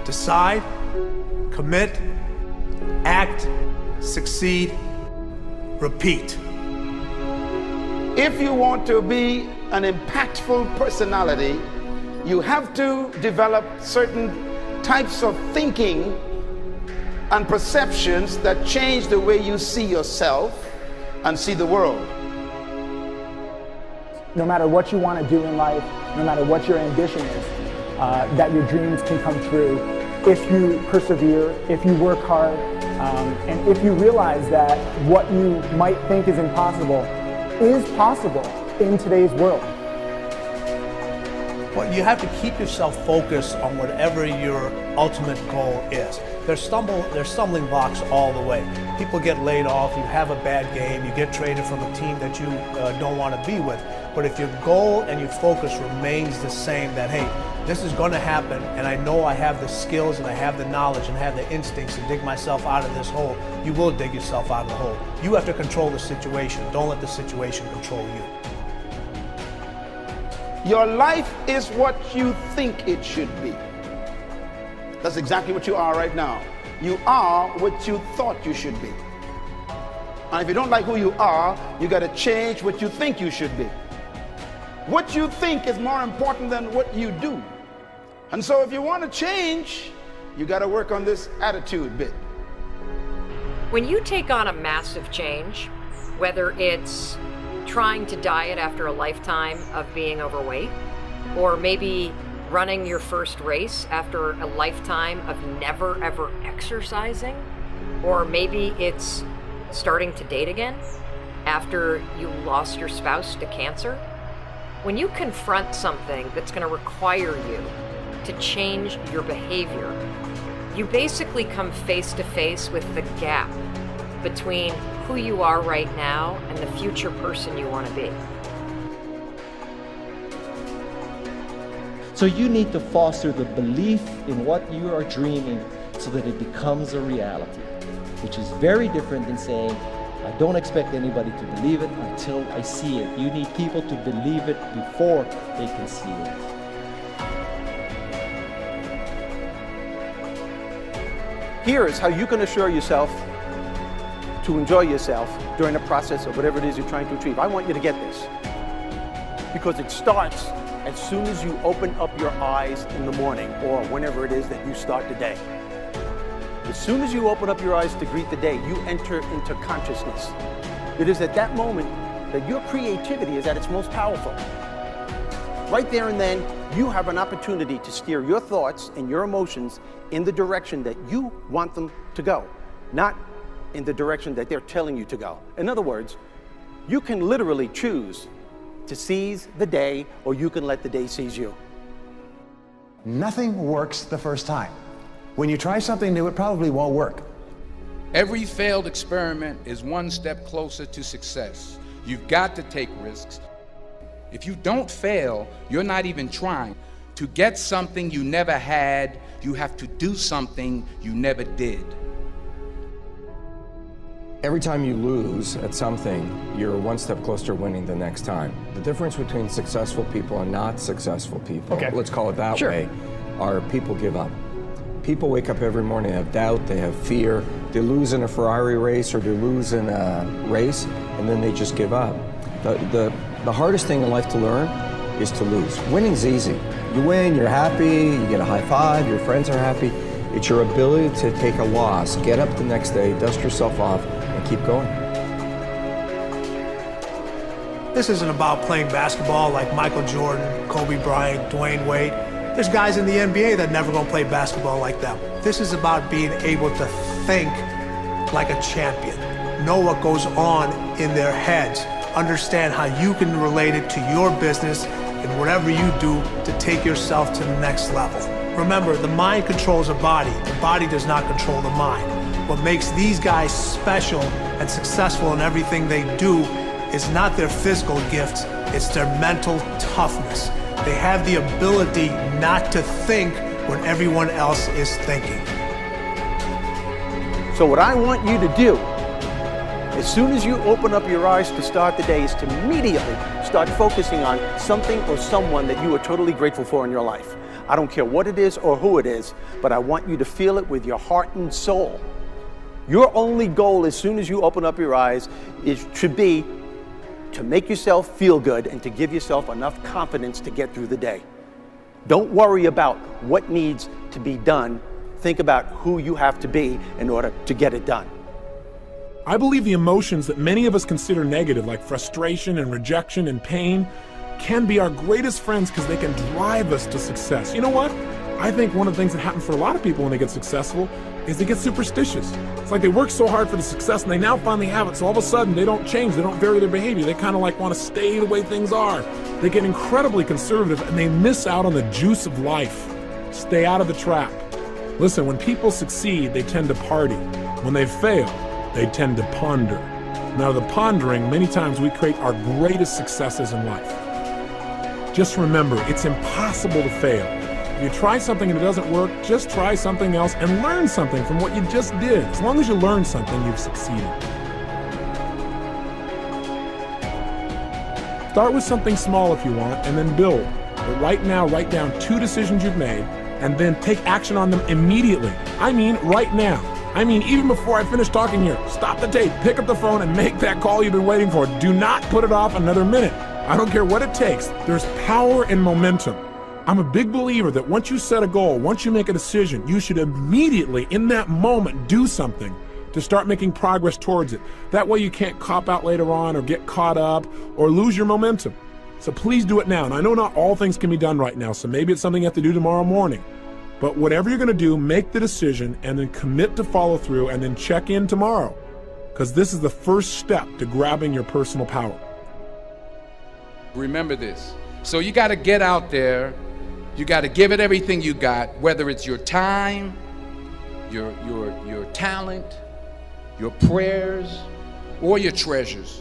Decide, commit, act, succeed, repeat. If you want to be an impactful personality, you have to develop certain types of thinking and perceptions that change the way you see yourself and see the world. No matter what you want to do in life, no matter what your ambition is, that your dreams can come true if you persevere, if you work hard, and if you realize that what you might think is impossible is possible in today's world. Well, you have to keep yourself focused on whatever your ultimate goal is. There's stumbling blocks all the way. People get laid off, you have a bad game, you get traded from a team that you don't want to be with. But if your goal and your focus remains the same, that hey, this is going to happen, and I know I have the skills and I have the knowledge and I have the instincts to dig myself out of this hole, you will dig yourself out of the hole. You have to control the situation. Don't let the situation control you. Your life is what you think it should be. That's exactly what you are right now. You are what you thought you should be. And if you don't like who you are, you got to change what you think you should be. What you think is more important than what you do. And so if you want to change, you got to work on this attitude bit. When you take on a massive change, whether it's trying to diet after a lifetime of being overweight, or maybe running your first race after a lifetime of never ever exercising, or maybe it's starting to date again after you lost your spouse to cancer. When you confront something that's going to require you to change your behavior, you basically come face to face with the gap between who you are right now and the future person you want to be. So you need to foster the belief in what you are dreaming so that it becomes a reality, which is very different than saying, I don't expect anybody to believe it until I see it. You need people to believe it before they can see it. Here is how you can assure yourself to enjoy yourself during the process of whatever it is you're trying to achieve. I want you to get this, because it starts as soon as you open up your eyes in the morning, or whenever it is that you start the day. As soon as you open up your eyes to greet the day, you enter into consciousness. It is at that moment that your creativity is at its most powerful. Right there and then, you have an opportunity to steer your thoughts and your emotions in the direction that you want them to go, not in the direction that they're telling you to go. In other words, you can literally choose to seize the day, or you can let the day seize you. Nothing works the first time. When you try something new, it probably won't work. Every failed experiment is one step closer to success. You've got to take risks. If you don't fail, you're not even trying. To get something you never had, you have to do something you never did. Every time you lose at something, you're one step closer to winning the next time. The difference between successful people and not successful people, let's call it that way, are people give up. People wake up every morning, they have doubt, they have fear, they lose in a Ferrari race or they lose in a race, and then they just give up. The hardest thing in life to learn is to lose. Winning's easy. You win, you're happy, you get a high five, your friends are happy. It's your ability to take a loss, get up the next day, dust yourself off, and keep going. This isn't about playing basketball like Michael Jordan, Kobe Bryant, Dwayne Wade. There's guys in the NBA that never gonna play basketball like them. This is about being able to think like a champion, know what goes on in their heads, understand how you can relate it to your business and whatever you do to take yourself to the next level. Remember, the mind controls the body does not control the mind. What makes these guys special and successful in everything they do is not their physical gifts, it's their mental toughness. They have the ability not to think when everyone else is thinking. So what I want you to do, as soon as you open up your eyes to start the day, is to immediately start focusing on something or someone that you are totally grateful for in your life. I don't care what it is or who it is, but I want you to feel it with your heart and soul. Your only goal as soon as you open up your eyes should be to make yourself feel good and to give yourself enough confidence to get through the day. Don't worry about what needs to be done. Think about who you have to be in order to get it done. I believe the emotions that many of us consider negative, like frustration and rejection and pain, can be our greatest friends because they can drive us to success. You know what? I think one of the things that happens for a lot of people when they get successful is they get superstitious. It's like they work so hard for the success and they now finally have it, so all of a sudden they don't change, they don't vary their behavior, they kind of like want to stay the way things are. They get incredibly conservative and they miss out on the juice of life. Stay out of the trap. Listen, when people succeed, they tend to party. When they fail, they tend to ponder. Now, the pondering, many times we create our greatest successes in life. Just remember, it's impossible to fail. If you try something and it doesn't work, just try something else and learn something from what you just did. As long as you learn something, you've succeeded. Start with something small if you want, and then build. But right now, write down 2 decisions you've made, and then take action on them immediately. I mean, right now. I mean, even before I finish talking here, stop the tape, pick up the phone, and make that call you've been waiting for. Do not put it off another minute. I don't care what it takes. There's power in momentum. I'm a big believer that once you set a goal, once you make a decision, you should immediately, in that moment, do something to start making progress towards it. That way you can't cop out later on or get caught up or lose your momentum. So please do it now. And I know not all things can be done right now, so maybe it's something you have to do tomorrow morning. But whatever you're going to do, make the decision and then commit to follow through and then check in tomorrow. Because this is the first step to grabbing your personal power. Remember this. So you got to get out there. You got to give it everything you got, whether it's your time, your talent, your prayers, or your treasures.